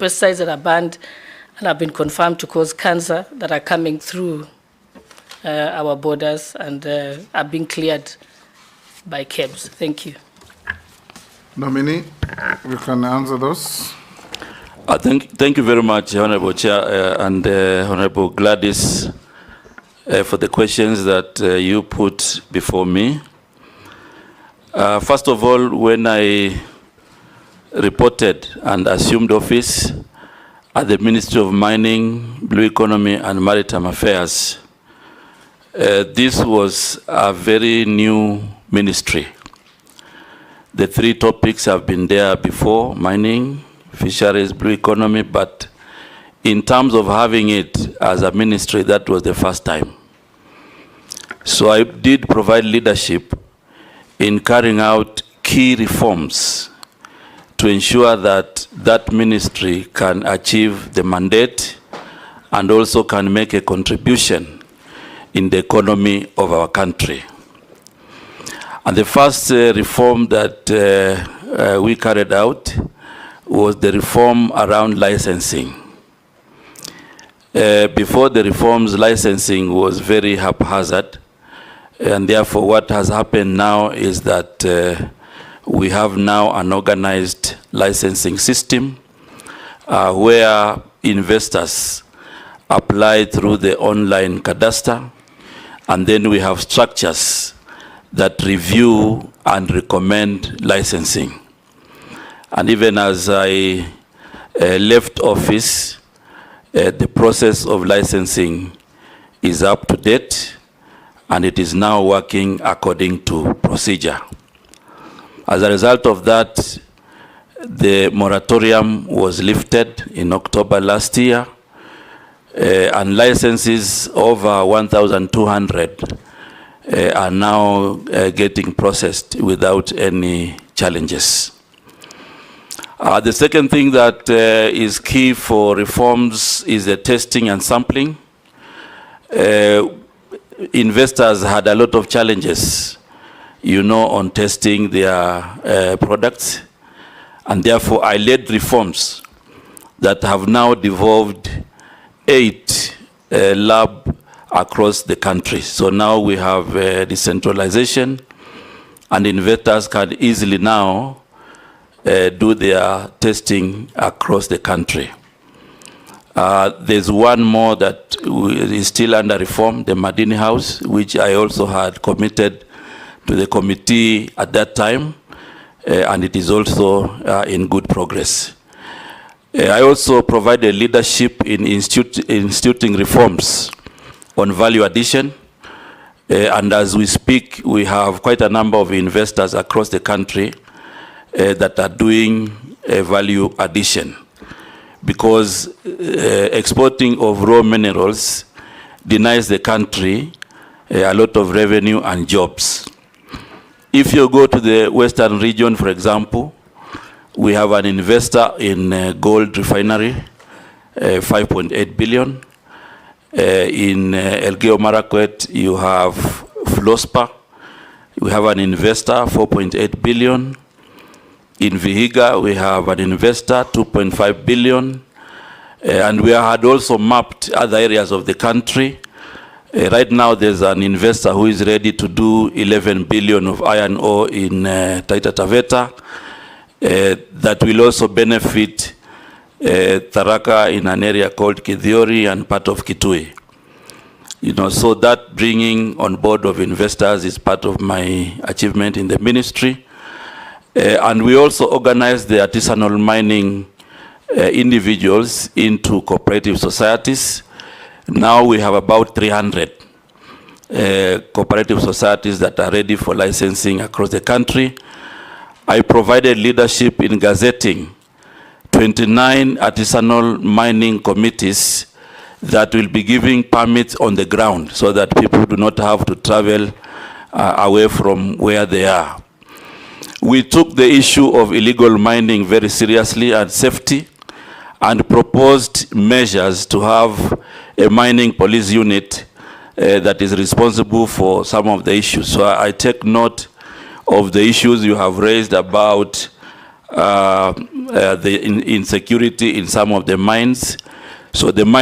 pesticides that are banned and have been confirmed to cause cancer that are coming through our borders and are being cleared by KEBS. Thank you. Nominee, you can answer those. Thank you very much, Honorable Chair and Honorable Gladys, for the questions that you put before me. First of all, when I reported and assumed office at the Ministry of Mining, Blue Economy and Maritime Affairs, this was a very new ministry. The three topics have been there before: mining, fisheries, blue economy, but in terms of having it as a ministry, that was the first time. So I did provide leadership in carrying out key reforms to ensure that that ministry can achieve the mandate and also can make a contribution in the economy of our country. And the first reform that we carried out was the reform around licensing. Before the reforms, licensing was very haphazard, and therefore what has happened now is that we have now an organized licensing system where investors apply through the online cadastre, and then we have structures that review and recommend licensing. And even as I left office, the process of licensing is up to date, and it is now working according to procedure. As a result of that, the moratorium was lifted in October last year, and licenses over 1,200 are now getting processed without any challenges. The second thing that is key for reforms is the testing and sampling. Investors had a lot of challenges, on testing their products, and therefore I led reforms that have now devolved 8 labs across the country. So now we have decentralization, and investors can easily now do their testing across the country. There's one more that is still under reform, the Madini House, which I also had committed to the committee at that time, and it is also in good progress. I also provided leadership in instituting reforms on value addition, and as we speak, we have quite a number of investors across the country that are doing value addition, because exporting of raw minerals denies the country a lot of revenue and jobs. If you go to the Western region, for example, we have an investor in gold refinery, 5.8 billion. In Elgeyo Marakwet, you have Flospa. We have an investor, 4.8 billion. In Vihiga, we have an investor, 2.5 billion. And we had also mapped other areas of the country. Right now, there's an investor who is ready to do 11 billion of iron ore in Taita Taveta. That will also benefit Tharaka in an area called Kithiori and part of Kitui. So that bringing on board of investors is part of my achievement in the ministry. And we also organized the artisanal mining individuals into cooperative societies. Now we have about 300 cooperative societies that are ready for licensing across the country. I provided leadership in gazetting 29 artisanal mining committees that will be giving permits on the ground so that people do not have to travel away from where they are. We took the issue of illegal mining very seriously and safety, and proposed measures to have a mining police unit that is responsible for some of the issues. So I take note of the issues you have raised about the insecurity in some of the mines. So the mine